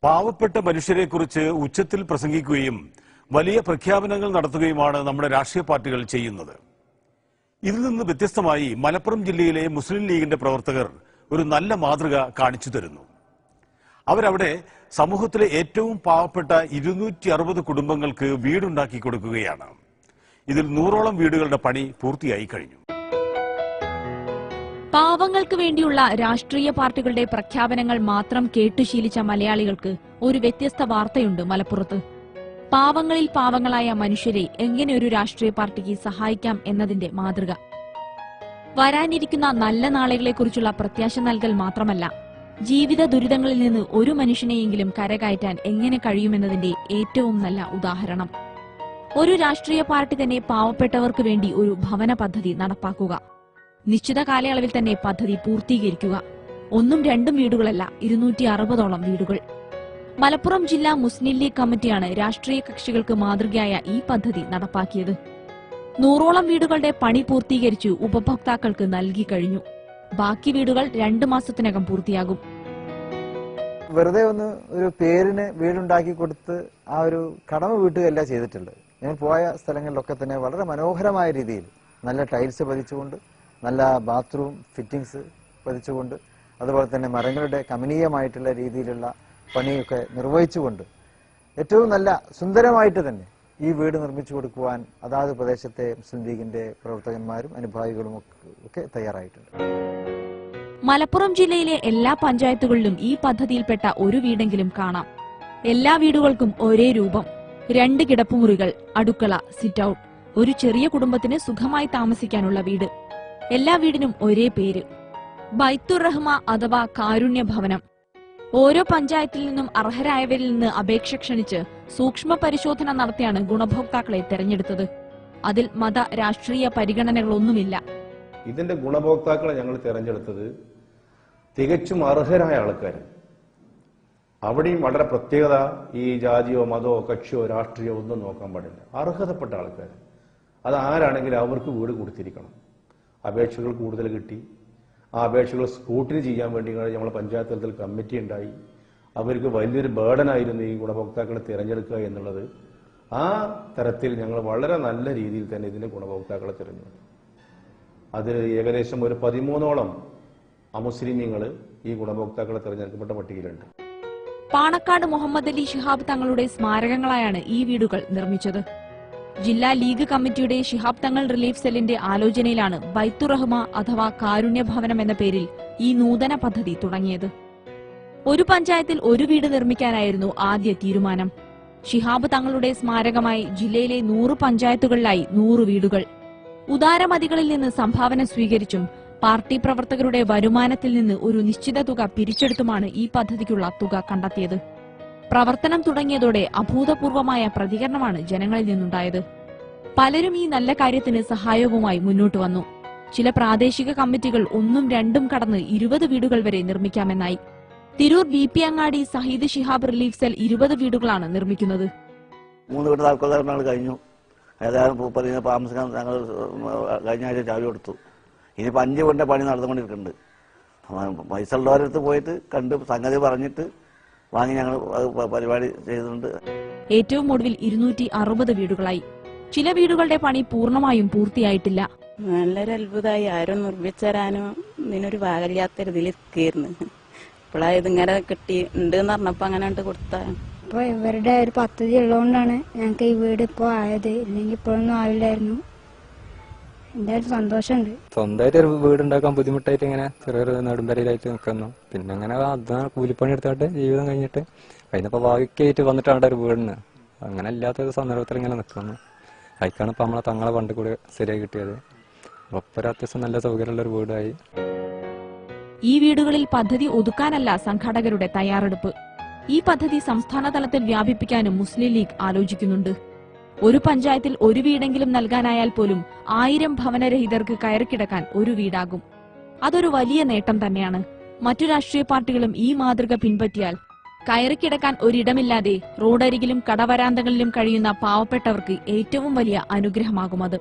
പാവപ്പെട്ട മനുഷ്യരെക്കുറിച്ച് ഉച്ചത്തിൽ പ്രസംഗിക്കുകയും വലിയ പ്രഖ്യാപനങ്ങൾ നടത്തുകയുമാണ് നമ്മുടെ രാഷ്ട്രീയ പാർട്ടികൾ ചെയ്യുന്നത്. ഇതിൽ നിന്ന് വ്യത്യസ്തമായി മലപ്പുറം ജില്ലയിലെ മുസ്ലിം ലീഗിന്റെ പ്രവർത്തകർ ഒരു നല്ല മാതൃക കാണിച്ചു തരുന്നു. അവരവിടെ സമൂഹത്തിലെ ഏറ്റവും പാവപ്പെട്ട 260 കുടുംബങ്ങൾക്ക് വീടുണ്ടാക്കി കൊടുക്കുകയാണ്. ഇതിൽ 100ഓളം വീടുകളുടെ പണി പൂർത്തിയായി കഴിഞ്ഞു. പാവങ്ങൾക്ക് വേണ്ടിയുള്ള രാഷ്ട്രീയ പാർട്ടികളുടെ പ്രഖ്യാപനങ്ങൾ മാത്രം കേട്ടുശീലിച്ച മലയാളികൾക്ക് ഒരു വ്യത്യസ്ത വാർത്തയുണ്ട് മലപ്പുറത്ത്. പാവങ്ങളിൽ പാവങ്ങളായ മനുഷ്യരെ എങ്ങനെ ഒരു രാഷ്ട്രീയ പാർട്ടിക്ക് സഹായിക്കാം എന്നതിന്റെ മാതൃക. വരാനിരിക്കുന്ന നല്ല നാളുകളെക്കുറിച്ചുള്ള പ്രത്യാശ നൽകൽ മാത്രമല്ല, ജീവിത ദുരിതങ്ങളിൽ നിന്ന് ഒരു മനുഷ്യനെയെങ്കിലും കരകയറ്റാൻ എങ്ങനെ കഴിയുമെന്നതിന്റെ ഏറ്റവും നല്ല ഉദാഹരണം. ഒരു രാഷ്ട്രീയ പാർട്ടി തന്നെ പാവപ്പെട്ടവർക്ക് വേണ്ടി ഒരു ഭവന പദ്ധതി നടപ്പാക്കുക. നിശ്ചിത കാലയളവിൽ തന്നെ പദ്ധതി പൂർത്തീകരിക്കുക. 1ഉം 2ഉം വീടുകളല്ല, 260ഓളം വീടുകൾ. മലപ്പുറം ജില്ലാ മുസ്ലിം ലീഗ് കമ്മിറ്റിയാണ് രാഷ്ട്രീയ കക്ഷികൾക്ക് മാതൃകയായ ഈ പദ്ധതി നടപ്പാക്കിയത്. 100ഓളം വീടുകളുടെ പണി പൂർത്തീകരിച്ചു ഉപഭോക്താക്കൾക്ക് നൽകി കഴിഞ്ഞു. ബാക്കി വീടുകൾ 2 മാസത്തിനകം പൂർത്തിയാകും. വെറുതെ ഒന്ന് ഒരു പേരിന് വീടുണ്ടാക്കി കൊടുത്ത് ആ ഒരു കടമ വീട്ടുകയല്ല ചെയ്തിട്ടുള്ളത്. ഞാൻ പോയ സ്ഥലങ്ങളിലൊക്കെ തന്നെ വളരെ മനോഹരമായ രീതിയിൽ നല്ല ടൈൽസ് പതിച്ചുകൊണ്ട്, നല്ല ബാത്റൂം ഫിറ്റിംഗ്സ് പതിച്ചുകൊണ്ട്, അതുപോലെ തന്നെ മരങ്ങളുടെ കമനീയമായിട്ടുള്ള രീതിയിലുള്ള പണിയൊക്കെ നിർവഹിച്ചുകൊണ്ട് ഏറ്റവും നല്ല സുന്ദരമായിട്ട് തന്നെ ഈ വീട് നിർമ്മിച്ചു കൊടുക്കുവാൻ അതാത് പ്രദേശത്തെ മുസ്ലിം ലീഗിന്റെ പ്രവർത്തകന്മാരും അനുഭാവികളും ഒക്കെ തയ്യാറായിട്ടുണ്ട്. മലപ്പുറം ജില്ലയിലെ എല്ലാ പഞ്ചായത്തുകളിലും ഈ പദ്ധതിയിൽപ്പെട്ട ഒരു വീടെങ്കിലും കാണാം. എല്ലാ വീടുകൾക്കും ഒരേ രൂപം, 2 കിടപ്പുമുറികൾ, അടുക്കള, സിറ്റ് ഔട്ട്, ഒരു ചെറിയ കുടുംബത്തിന് സുഖമായി താമസിക്കാനുള്ള വീട്. എല്ലാ വീടിനും ഒരേ പേര്, ബൈത്തുർ റഹ്മ അഥവാ കാരുണ്യ ഭവനം. ഓരോ പഞ്ചായത്തിൽ നിന്നും അർഹരായവരിൽ നിന്ന് അപേക്ഷ ക്ഷണിച്ച് സൂക്ഷ്മ പരിശോധന നടത്തിയാണ് ഗുണഭോക്താക്കളെ തെരഞ്ഞെടുത്തത്. അതിൽ മത രാഷ്ട്രീയ പരിഗണനകളൊന്നുമില്ല. ഇതിന്റെ ഗുണഭോക്താക്കളെ ഞങ്ങൾ തെരഞ്ഞെടുത്തത് തികച്ചും അർഹരായ ആൾക്കാർ. അവിടെയും വളരെ പ്രത്യേകത, ഈ ജാതിയോ മതമോ കക്ഷിയോ രാഷ്ട്രീയോ ഒന്നും നോക്കാൻ പാടില്ല. അർഹതപ്പെട്ട ആൾക്കാർ, അത് ആരാണെങ്കിലും അവർക്ക് വീട് കൊടുത്തിരിക്കണം. അപേക്ഷകൾ കൂടുതൽ കിട്ടി. ആ അപേക്ഷകൾ സ്ക്രൂട്ടിനി ചെയ്യാൻ വേണ്ടി നമ്മൾ പഞ്ചായത്ത് തലത്തിൽ കമ്മിറ്റി ഉണ്ടായി. അവർക്ക് വലിയൊരു ബേർഡനായിരുന്നു ഈ ഗുണഭോക്താക്കളെ തിരഞ്ഞെടുക്കുക എന്നുള്ളത്. ആ തരത്തിൽ ഞങ്ങൾ വളരെ നല്ല രീതിയിൽ തന്നെ ഇതിന്റെ ഗുണഭോക്താക്കളെ തിരഞ്ഞെടുത്തു. അതിൽ ഏകദേശം ഒരു 13ഓളം അമുസ്ലിമീങ്ങൾ ഈ ഗുണഭോക്താക്കളെ തിരഞ്ഞെടുക്കപ്പെട്ട പട്ടികയിലുണ്ട്. പാണക്കാട് മുഹമ്മദ് അലി ശിഹാബ് തങ്ങളുടെ സ്മാരകങ്ങളായാണ് ഈ വീടുകൾ നിർമ്മിച്ചത്. ജില്ലാ ലീഗ് കമ്മിറ്റിയുടെ ശിഹാബ് തങ്ങൾ റിലീഫ് സെല്ലിന്റെ ആലോചനയിലാണ് ബൈത്തുർ റഹ്മ അഥവാ കാരുണ്യ ഭവനം എന്ന പേരിൽ ഈ നൂതന പദ്ധതി തുടങ്ങിയത്. ഒരു പഞ്ചായത്തിൽ ഒരു വീട് നിർമ്മിക്കാനായിരുന്നു ആദ്യ തീരുമാനം. ശിഹാബ് തങ്ങളുടെ സ്മാരകമായി ജില്ലയിലെ 100 പഞ്ചായത്തുകളിലായി 100 വീടുകൾ. ഉദാരമതികളിൽ നിന്ന് സംഭാവന സ്വീകരിച്ചും പാർട്ടി പ്രവർത്തകരുടെ വരുമാനത്തിൽ നിന്ന് ഒരു നിശ്ചിത തുക പിരിച്ചെടുത്തുമാണ് ഈ പദ്ധതിക്കുള്ള തുക കണ്ടെത്തിയത്. പ്രവർത്തനം തുടങ്ങിയതോടെ അഭൂതപൂർവമായ പ്രതികരണമാണ് ജനങ്ങളിൽ നിന്നുണ്ടായത്. പലരും ഈ നല്ല കാര്യത്തിന് സഹായവുമായി മുന്നോട്ട് വന്നു. ചില പ്രാദേശിക കമ്മിറ്റികൾ 1ഉം 2ഉം കടന്ന് 20 വീടുകൾ വരെ നിർമ്മിക്കാമെന്നായി. തിരൂർ BP അങ്ങാടി സഹീദ് ശിഹാബ് റിലീഫ് സെൽ 20 വീടുകളാണ് നിർമ്മിക്കുന്നത്. 3 വീട് താൽക്കാലിക കഴിഞ്ഞു. ഏതായാലും പൂപ്പതിന് താമസിക്കാൻ ഞങ്ങൾ കഴിഞ്ഞ ആഴ്ച ചാവി കൊടുത്തു. ഇനിയിപ്പോൾ 5 വീടിന്റെ പണി നടന്നുകൊണ്ടിരിക്കുന്നുണ്ട്. പൈസ ഉള്ളവരടുത്ത് പോയിട്ട് കണ്ട് സംഗതി പറഞ്ഞിട്ട് വാങ്ങി ഞങ്ങൾ പരിപാടി ചെയ്തിട്ടുണ്ട്. ഏറ്റവും ഒടുവിൽ 260 വീടുകളായി. ചില വീടുകളുടെ പണി പൂർണ്ണമായും പൂർത്തിയായിട്ടില്ല. നല്ലൊരു അത്ഭുതമായി. ആരും നിർമ്മിച്ചരാനോ ഇതിനൊരു ഭാഗമില്ലാത്തൊരിതിലിരിക്കുന്നു. ഇപ്പോഴാണ് ഇതിങ്ങനെ കിട്ടി ഉണ്ട് എന്ന് പറഞ്ഞപ്പോ അങ്ങനെ കൊടുത്ത. ഇപ്പൊ ഇവരുടെ ഒരു പദ്ധതി ഉള്ളതുകൊണ്ടാണ് ഞങ്ങൾക്ക് ഈ വീട് ഇപ്പൊ ആയത്. ഇല്ലെങ്കിൽ ഇപ്പോഴൊന്നും ആവില്ലായിരുന്നു. എന്തായാലും സന്തോഷമുണ്ട്. സ്വന്തമായിട്ട് ഒരു വീടുണ്ടാക്കാൻ ബുദ്ധിമുട്ടായിട്ട് ഇങ്ങനെ ചെറിയൊരു നെടുമ്പരയിലായിട്ട് നിൽക്കുന്നു. പിന്നെ അങ്ങനെ അതാണ് കൂലിപ്പണി എടുത്തിട്ട് ജീവിതം കഴിഞ്ഞിട്ട് അതിനിപ്പോ ഭാഗ്യമായിട്ട് വന്നിട്ടാണ് ഒരു വീടിന്. അങ്ങനെ ഇല്ലാത്ത സന്ദർഭത്തിൽ ഇങ്ങനെ നിൽക്കുന്നു. അതിക്കാണ് ഇപ്പൊ നമ്മളെ തങ്ങളെ പണ്ട് കൂടെ ശരിയായി കിട്ടിയത്. ഒപ്പം അത്യാവശ്യം നല്ല സൗകര്യമുള്ള ഒരു വീടായി. ഈ വീടുകളിൽ പദ്ധതി ഒതുക്കാനല്ല സംഘാടകരുടെ തയ്യാറെടുപ്പ്. ഈ പദ്ധതി സംസ്ഥാന തലത്തിൽ വ്യാപിപ്പിക്കാനും മുസ്ലിം ലീഗ് ആലോചിക്കുന്നുണ്ട്. ഒരു പഞ്ചായത്തിൽ ഒരു വീടെങ്കിലും നൽകാനായാൽ പോലും 1000 ഭവനരഹിതർക്ക് കയറിക്കിടക്കാൻ ഒരു വീടാകും. അതൊരു വലിയ നേട്ടം തന്നെയാണ്. മറ്റു രാഷ്ട്രീയ പാർട്ടികളും ഈ മാതൃക പിൻപറ്റിയാൽ കയറിക്കിടക്കാൻ ഒരിടമില്ലാതെ റോഡരികിലും കടവരാന്തകളിലും കഴിയുന്ന പാവപ്പെട്ടവർക്ക് ഏറ്റവും വലിയ അനുഗ്രഹമാകും അത്.